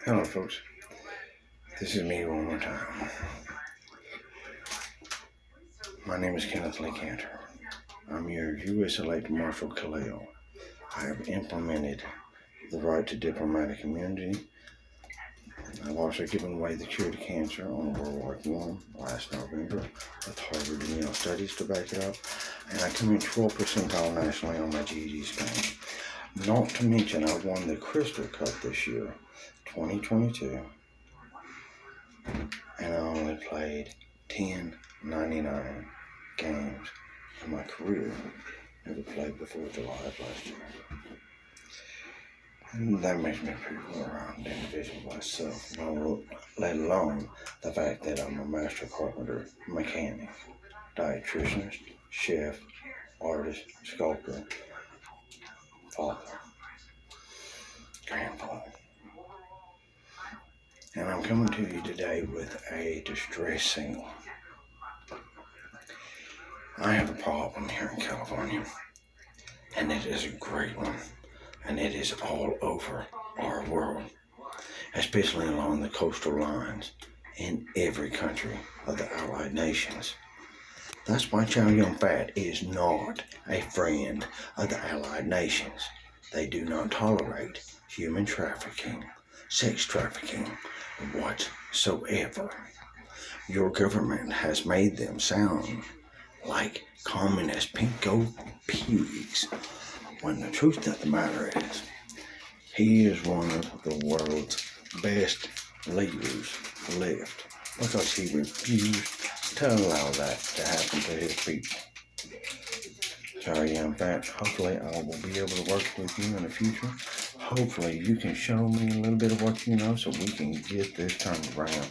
Hello, folks. This is me one more time. My name is Kenneth Lee Cantor. I'm your U.S. elected Marshal Khalil. I have implemented the right to diplomatic immunity. I've also given away the cure to cancer on World War I last November with Harvard and Yale studies to back it up. And I come in 12th percentile nationally on my GED scan. Not to mention I won the Crystal Cup this year, 2022. And I only played 1099 games in my career. Never played before July of last year. And that makes me a pretty well-rounded individual myself, let alone the fact that I'm a master carpenter, mechanic, dietitianist, chef, artist, sculptor, father, grandfather. And I'm coming to you today with a distress signal. I have a problem here in California, and it is a great one, and it is all over our world, especially along the coastal lines in every country of the Allied nations. That's why Chow Yun-Fat is not a friend of the Allied nations. They do not tolerate human trafficking, sex trafficking, whatsoever. Your government has made them sound like communist pinko pigs, when the truth of the matter is, he is one of the world's best leaders left, because he refused to allow that to happen to his people. Sorry, in fact, hopefully I will be able to work with you in the future. Hopefully you can show me a little bit of what you know so we can get this turned around.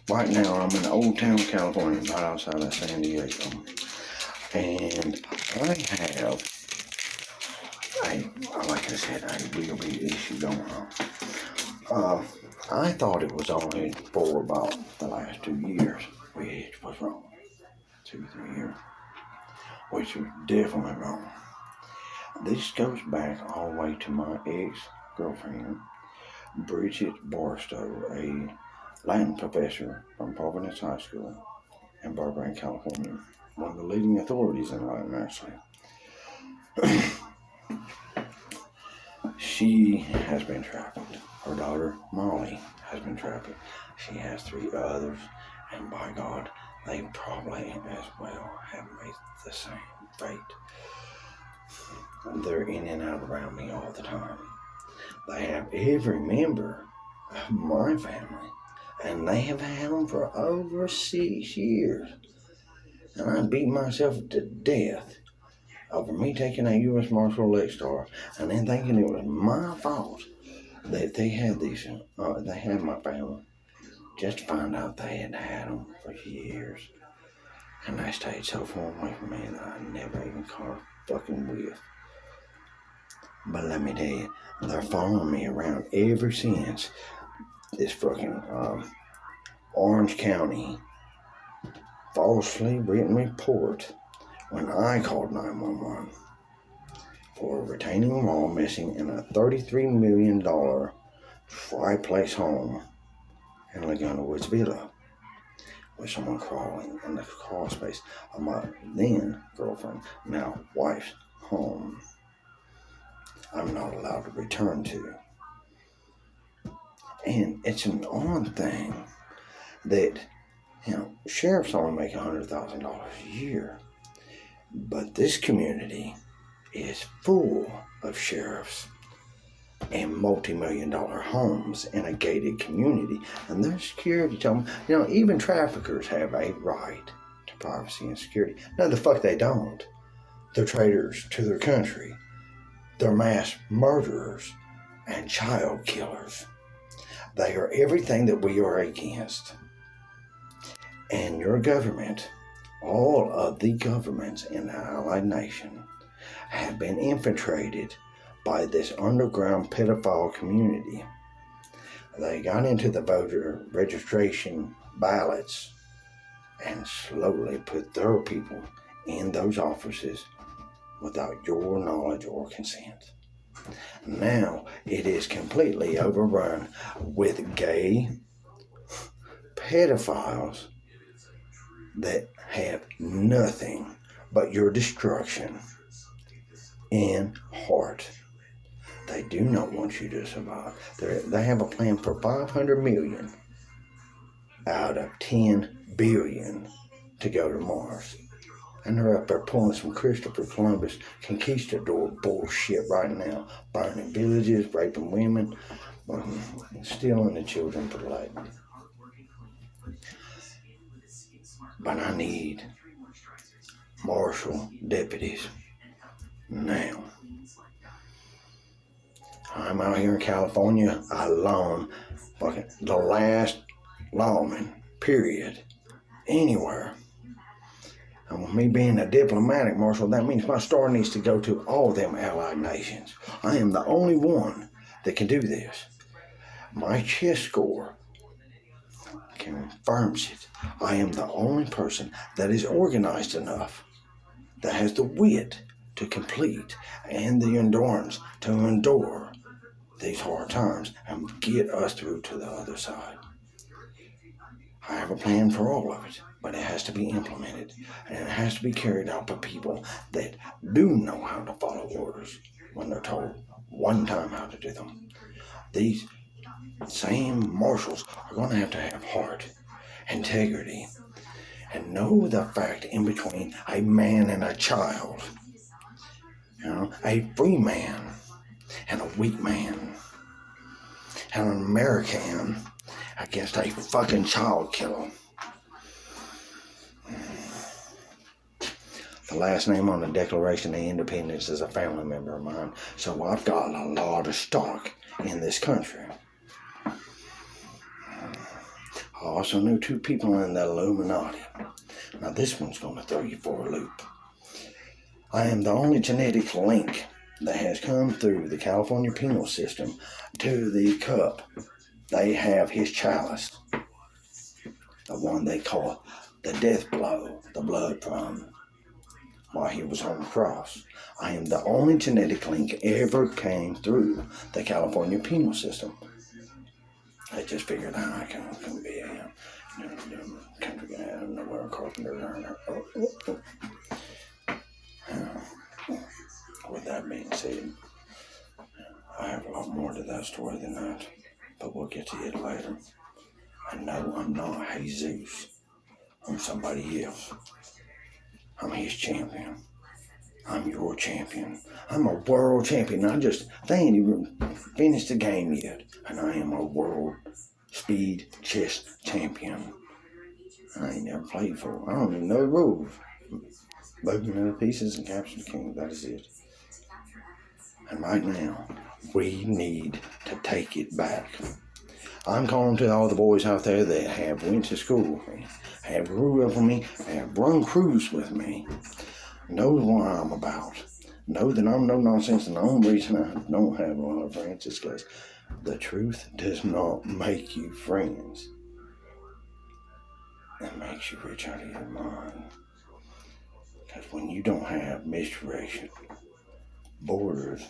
Right now I'm in Old Town, California, right outside of San Diego. And I have like I said, a real big issue going on. I thought it was only for about the last 2 years, which was wrong. 2-3 years, which was definitely wrong. This goes back all the way to my ex-girlfriend, Bridget Barstow, a Latin professor from Providence High School in Burbank, California. One of the leading authorities in Latin, actually. She has been trafficked. Her daughter, Molly, has been trafficked. She has 3 others, and by God, they probably as well have made the same fate. They're in and out around me all the time. They have every member of my family, and they have had them for over 6 years. And I beat myself to death over me taking a U.S. Marshal Elect Star and then thinking it was my fault that they had they had my family, just to find out they had them for years. And they stayed so far away from me that I never even caught a fucking whiff. But let me tell you, they're following me around ever since this fucking Orange County falsely written report when I called 911 for a retaining wall missing in a $33 million triplex home in Laguna Woods Villa, with someone crawling in the crawl space of my then girlfriend, now wife's home. I'm not allowed to return to. And it's an odd thing that, sheriffs only make $100,000 a year, but this community is full of sheriffs and multi-million-dollar homes in a gated community, and their security tell them, even traffickers have a right to privacy and security. No, the fuck they don't. They're traitors to their country. They're mass murderers and child killers. They are everything that we are against. And your government, all of the governments in the Allied nation, have been infiltrated by this underground pedophile community. They got into the voter registration ballots and slowly put their people in those offices without your knowledge or consent. Now it is completely overrun with gay pedophiles that have nothing but your destruction in heart. They do not want you to survive. They have a plan for 500 million out of 10 billion to go to Mars. And they're up there pulling some Christopher Columbus conquistador bullshit right now. Burning villages, raping women, stealing the children for labor. But I need marshal deputies now. I'm out here in California alone, fucking the last lawman, period, anywhere. And with me being a diplomatic marshal, that means my star needs to go to all them allied nations. I am the only one that can do this. My chess score confirms it. I am the only person that is organized enough, that has the wit to complete and the endurance to endure these hard times and get us through to the other side. I have a plan for all of it, but it has to be implemented, and it has to be carried out by people that do know how to follow orders when they're told one time how to do them. These same marshals are going to have heart, integrity, and know the fact in between a man and a child. A free man and a weak man, and an American against a fucking child killer. The last name on the Declaration of Independence is a family member of mine, so I've got a lot of stock in this country. I also know 2 people in the Illuminati. Now this one's going to throw you for a loop. I am the only genetic link that has come through the California penal system to the cup. They have his chalice, the one they call the death blow, the blood from while he was on the cross. I am the only genetic link ever came through the California penal system. I just figured out I can be a country guy out of nowhere, carpenter. With that being said, I have a lot more to that story than that, but we'll get to it later. And no, I'm not Jesus. I'm somebody else. I'm his champion. I'm your champion. I'm a world champion. They ain't even finished the game yet. And I am a world speed chess champion. I ain't never played for. I don't even know the rules. Broken into pieces and capture the king. That is it. And right now, we need to take it back. I'm calling to all the boys out there that have went to school with me, have grew up with me, have run crews with me, know what I'm about, know that I'm no nonsense, and the only reason I don't have a lot of friends is because the truth does not make you friends. It makes you rich out of your mind. Because when you don't have misdirection, borders,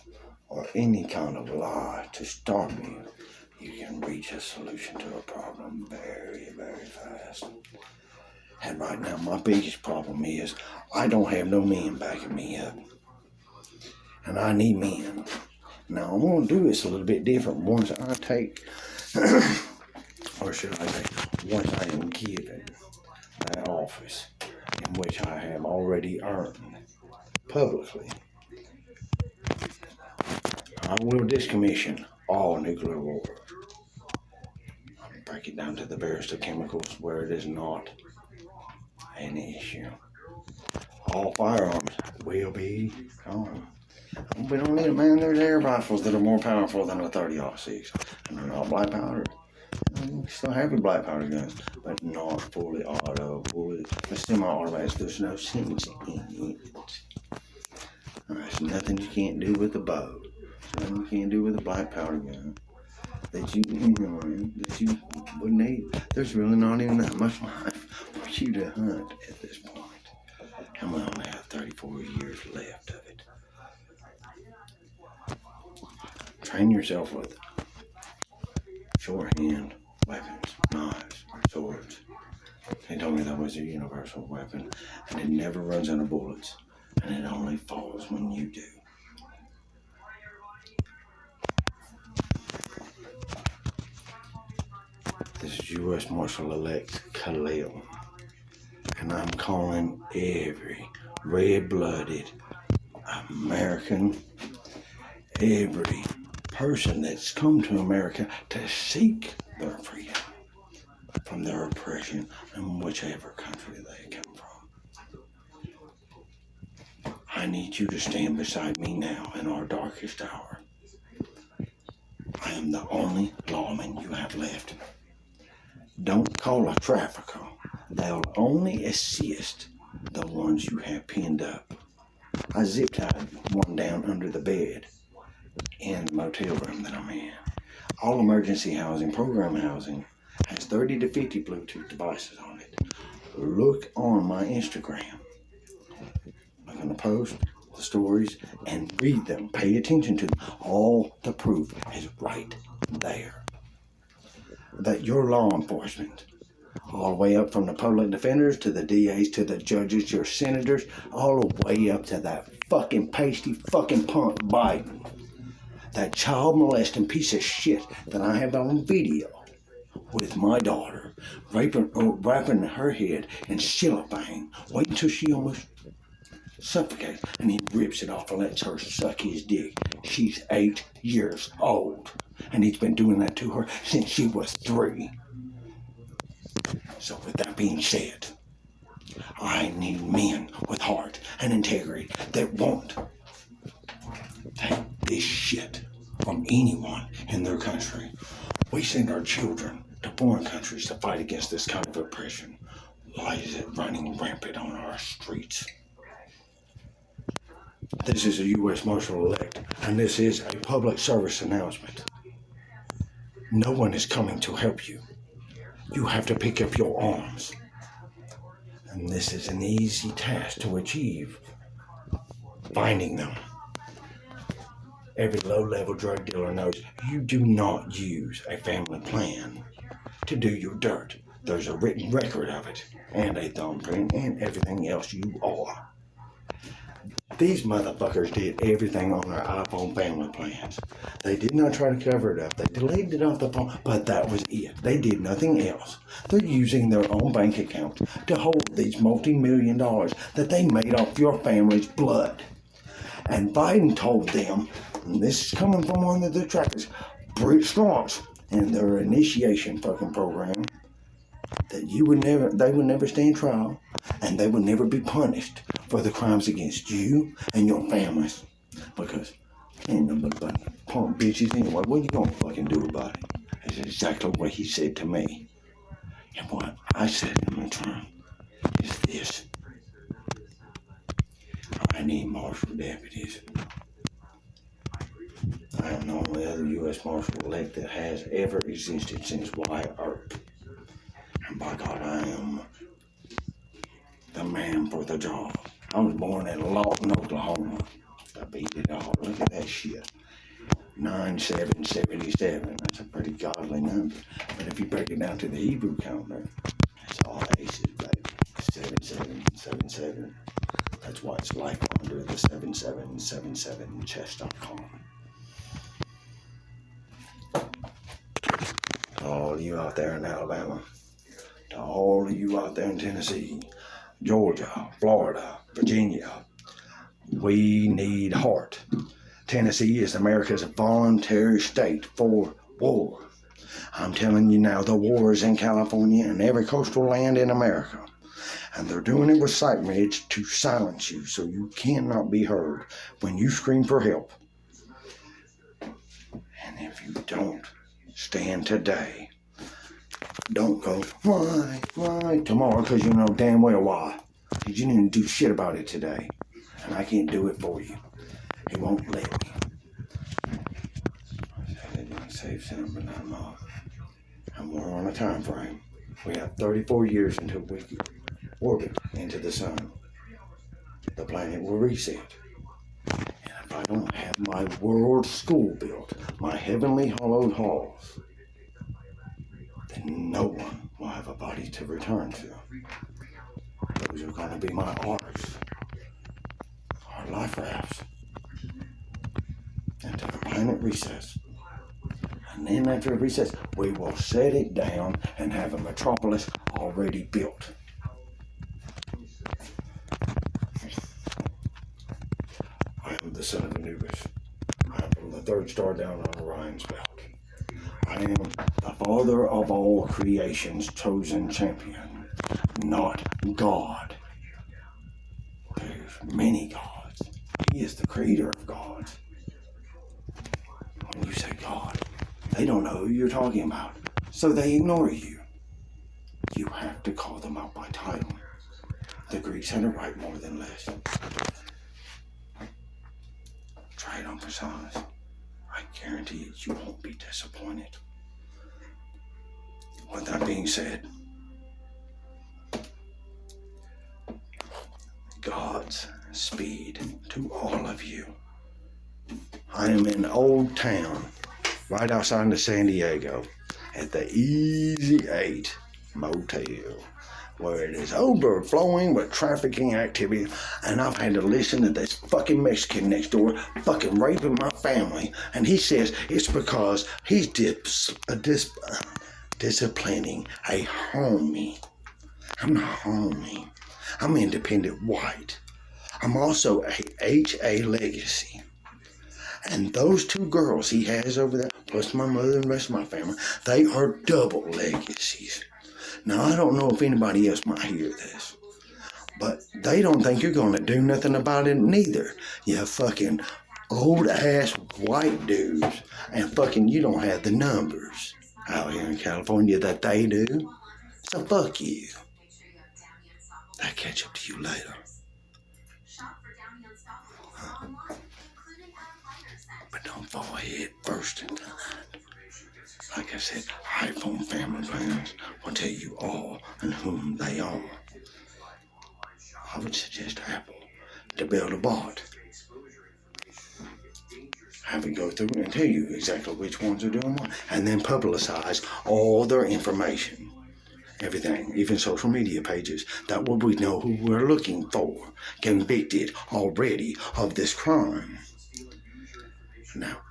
or any kind of lie to stop you, you can reach a solution to a problem very, very fast. And right now, my biggest problem is I don't have no men backing me up. And I need men. Now, I'm going to do this a little bit different once I take, or should I say, once I am given that office in which I have already earned publicly. I will discommission all nuclear war. Break it down to the barest of chemicals where it is not an issue. All firearms will be gone. We don't need them, man. There's air rifles that are more powerful than a 30-06. And they're not black powder. We still have your black powder guns, but not fully auto. The semi-automatics, there's no sense in it. There's nothing you can't do with a bow. There's nothing you can't do with a black powder gun that you would need. There's really not even that much life for you to hunt at this point. And we only have 34 years left of it. Train yourself with shorthand weapons, knives, swords. They told me that was a universal weapon, and it never runs out of bullets, and it only falls when you do. This is U.S. Marshal-elect Khalil, and I'm calling every red-blooded American, every person that's come to America to seek their freedom from their oppression in whichever country they come from. I need you to stand beside me now in our darkest hour. I am the only lawman you have left. Don't call a trafficker. They'll only assist the ones you have pinned up. I zip-tied one down under the bed in the motel room that I'm in. All emergency housing, program housing, has 30 to 50 Bluetooth devices on it. Look on my Instagram. Look on the post, the stories, and read them. Pay attention to them. All the proof is right there. That your law enforcement, all the way up from the public defenders to the DAs to the judges, your senators, all the way up to that fucking pasty fucking punk Biden, that child molesting piece of shit that I have on video with my daughter, wrapping her head in cellophane, waiting until she almost suffocates, and he rips it off and lets her suck his dick. She's 8 years old, and he's been doing that to her since she was 3. So with that being said, I need men with heart and integrity that won't take this shit from anyone in their country. We send our children to foreign countries to fight against this kind of oppression. Why is it running rampant on our streets? This is a U.S. Marshal-elect, and this is a public service announcement. No one is coming to help you. You have to pick up your arms. And this is an easy task to achieve. Finding them. Every low-level drug dealer knows you do not use a family plan to do your dirt. There's a written record of it, and a thumbprint, and everything else you are. These motherfuckers did everything on their iPhone family plans. They did not try to cover it up. They deleted it off the phone, but that was it. They did nothing else. They're using their own bank account to hold these multi-million dollars that they made off your family's blood. And Biden told them, and this is coming from one of their trackers, British launch in their initiation fucking program, that they would never stand trial, and they would never be punished for the crimes against you and your families. Because ain't nobody but punk bitches anyway. What are you gonna fucking do about it? That's exactly what he said to me. And what I said in return is this. I need marshal deputies. I am the only other U.S. Marshal-elect that has ever existed since Wyatt Earp. And by God, I am the man for the job. I was born in Lawton, Oklahoma. I beat it all. Look at that shit. 9777. That's a pretty godly number. But if you break it down to the Hebrew counter, it's all aces, baby. 7777. That's why it's life under the 7777chess.com. To all of you out there in Alabama, to all of you out there in Tennessee, Georgia, Florida, Virginia, we need heart. Tennessee is America's voluntary state for war. I'm telling you now, the war is in California and every coastal land in America. And they're doing it with sight reads to silence you so you cannot be heard when you scream for help. And if you don't stand today, don't go, why, tomorrow, because you know damn well why. Because you didn't do shit about it today. And I can't do it for you. He won't let me. I said it didn't save some, but I'm off. And we're on a time frame. We have 34 years until we orbit into the sun. The planet will reset. And if I I don't have my world school built, my heavenly hollowed halls, then no one will have a body to return to. Those are going to be my arcs, our life rafts, into the planet recess. And then after recess, we will set it down and have a metropolis already built. I am the son of Anubis. I am from the third star down on Orion's belt. I am the father of all creation's chosen champion, not God. There's many gods. He is the creator of gods. When you say God, they don't know who you're talking about, so they ignore you. You have to call them out by title. The Greeks had it right more than less. Try it on for size. I guarantee you won't be disappointed. With that being said, God's speed to all of you. I am in Old Town, right outside of San Diego, at the Easy 8 Motel, where it is overflowing with trafficking activity, and I've had to listen to this fucking Mexican next door fucking raping my family, and he says it's because he's disciplining a homie. I'm not a homie. I'm independent white. I'm also a HA legacy. And those two girls he has over there, plus my mother and the rest of my family, they are double legacies. Now, I don't know if anybody else might hear this, but they don't think you're going to do nothing about it neither. You fucking old-ass white dudes, and fucking you don't have the numbers out here in California that they do. So fuck you. I'll catch up to you later. But don't fall head first into that. Like I said, iPhone family plans will tell you all and whom they are. I would suggest Apple to build a bot. Have it go through and tell you exactly which ones are doing what, and then publicize all their information. Everything, even social media pages, that way we know who we're looking for, convicted already of this crime. Now,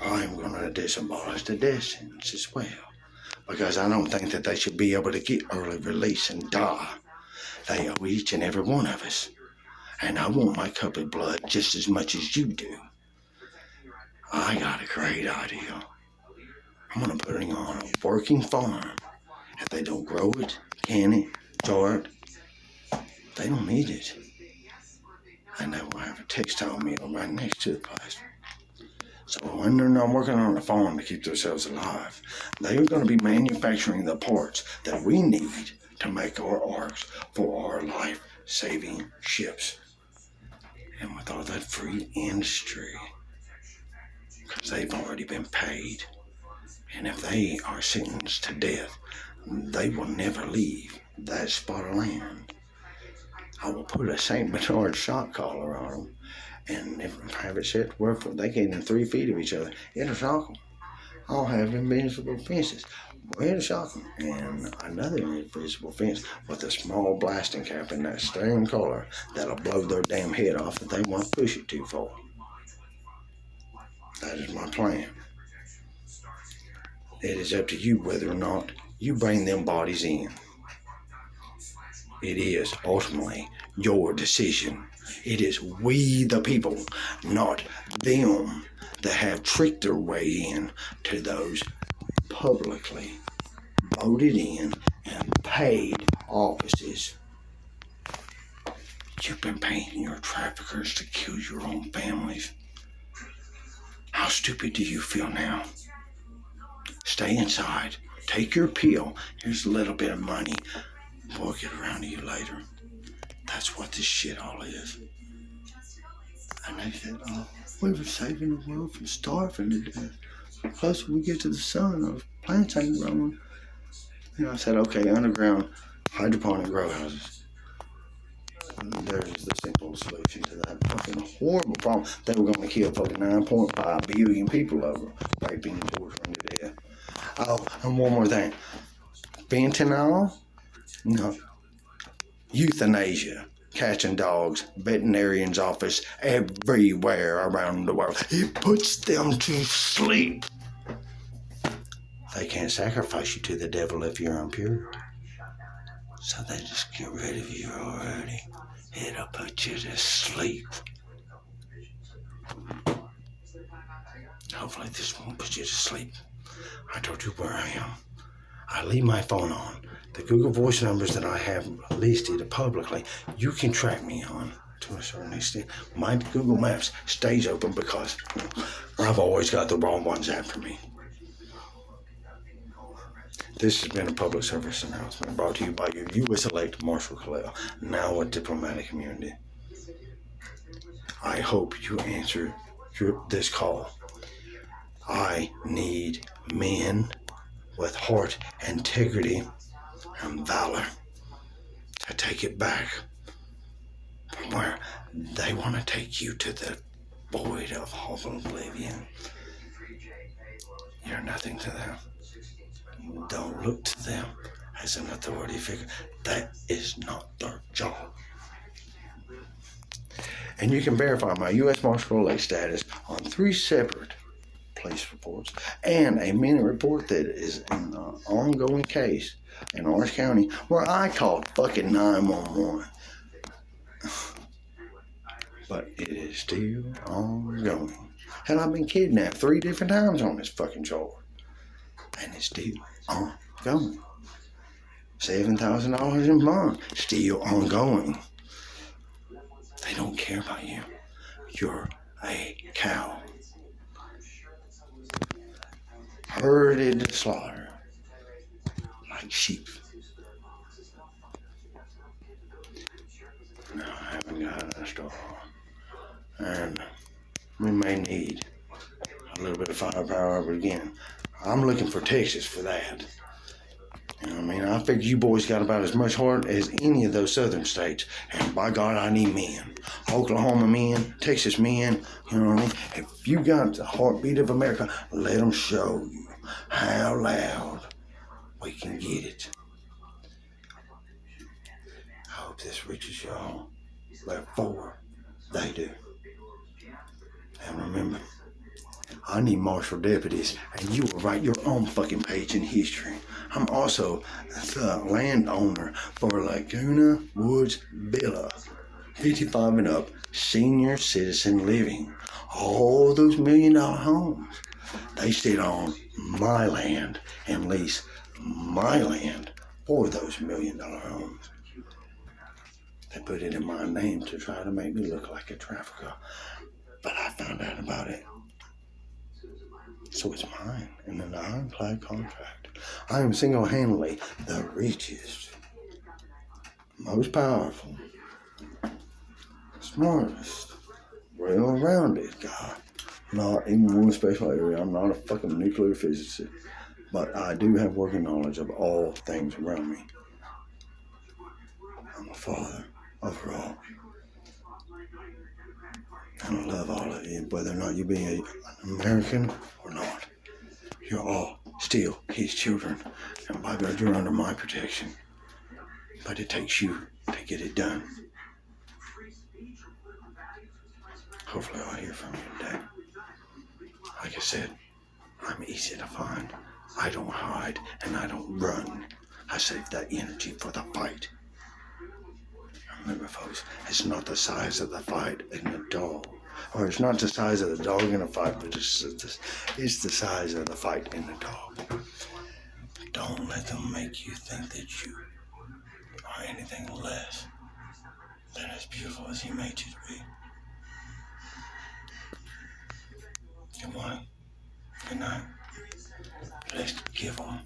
I'm going to disabolish the death sentence as well, because I don't think that they should be able to get early release and die. They owe each and every one of us, and I want my cup of blood just as much as you do. I got a great idea. I'm going to put it on a working farm. If they don't grow it, can it, store it, they don't need it. And they will have a textile mill right next to the place. So when they're not working on a farm to keep themselves alive, they are going to be manufacturing the parts that we need to make our arcs for our life-saving ships. And with all that free industry, because they've already been paid, and if they are sentenced to death, they will never leave that spot of land. I will put a St. Bernard shot collar on them, and if have it set where they get in 3 feet of each other, it'll shock them. I'll have invisible fences. It'll shock them. And another invisible fence with a small blasting cap in that same color that'll blow their damn head off if they want to push it too far. That is my plan. It is up to you whether or not you bring them bodies in. It is ultimately your decision. It is we the people, not them, that have tricked their way in to those publicly voted in and paid offices. You've been paying your traffickers to kill your own families. How stupid do you feel now? Stay inside. Take your pill. Here's a little bit of money. We'll get around to you later. That's what this shit all is. And they said, oh, we were saving the world from starving to death. The closer we get to the sun, our plants ain't growing. And I said, okay, underground hydroponic grow houses. there's the simple solution to that fucking horrible problem. They were going to kill fucking 9.5 billion people over raping and torturing to death. Oh, and one more thing. Fentanyl? No. Euthanasia. Cats and dogs, veterinarian's office, everywhere around the world. It puts them to sleep. They can't sacrifice you to the devil if you're impure. So they just get rid of you already. It'll put you to sleep. Hopefully this won't put you to sleep. I told you where I am. I leave my phone on. The Google Voice numbers that I have listed publicly, you can track me on to a certain extent. My Google Maps stays open because I've always got the wrong ones after me. This has been a public service announcement brought to you by your U.S. elect Marshall Kalel, now a diplomatic immunity. I hope you answer this call. I need men with heart, integrity, and valor to take it back from where they want to take you to the void of hope and oblivion. You're nothing to them. Don't look to them as an authority figure. That is not their job. And you can verify my U.S. Marshal elect status on 3 separate police reports and a minute report that is an ongoing case in Orange County where I called fucking 911. But it is still ongoing. And I've been kidnapped 3 different times on this fucking charge. And it's still ongoing. $7,000 in bond, still ongoing. They don't care about you. You're a cow. Herded to slaughter like sheep. No, I haven't got a straw. And we may need a little bit of firepower, but again, I'm looking for Texas for that. You know what I mean? I figure you boys got about as much heart as any of those southern states. And by God, I need men. Oklahoma men, Texas men, you know what I mean? If you got the heartbeat of America, let them show you how loud we can get it. I hope this reaches y'all. Therefore, they do. And remember, I need marshal deputies, and you will write your own fucking page in history. I'm also the landowner for Laguna Woods Villa, 55 and up, senior citizen living. All those $1 million homes, they sit on my land and lease my land for those $1 million homes. They put it in my name to try to make me look like a trafficker, but I found out about it. So it's mine in an ironclad contract. I am single-handedly the richest, most powerful, smartest, well-rounded guy. Not in one special area. I'm not a fucking nuclear physicist, but I do have working knowledge of all things around me. I'm a father overall. And I love all of you, whether or not you be an American or not. You're all still his children. And by God, you're under my protection. But it takes you to get it done. Hopefully I'll hear from you today. Like I said, I'm easy to find. I don't hide and I don't run. I save that energy for the fight. Remember, folks, it's not the size of the fight in the dog. Or it's not the size of the dog in a fight, but it's the size of the fight in the dog. Don't let them make you think that you are anything less than as beautiful as he made you to be. Good morning. Good night. Let's give them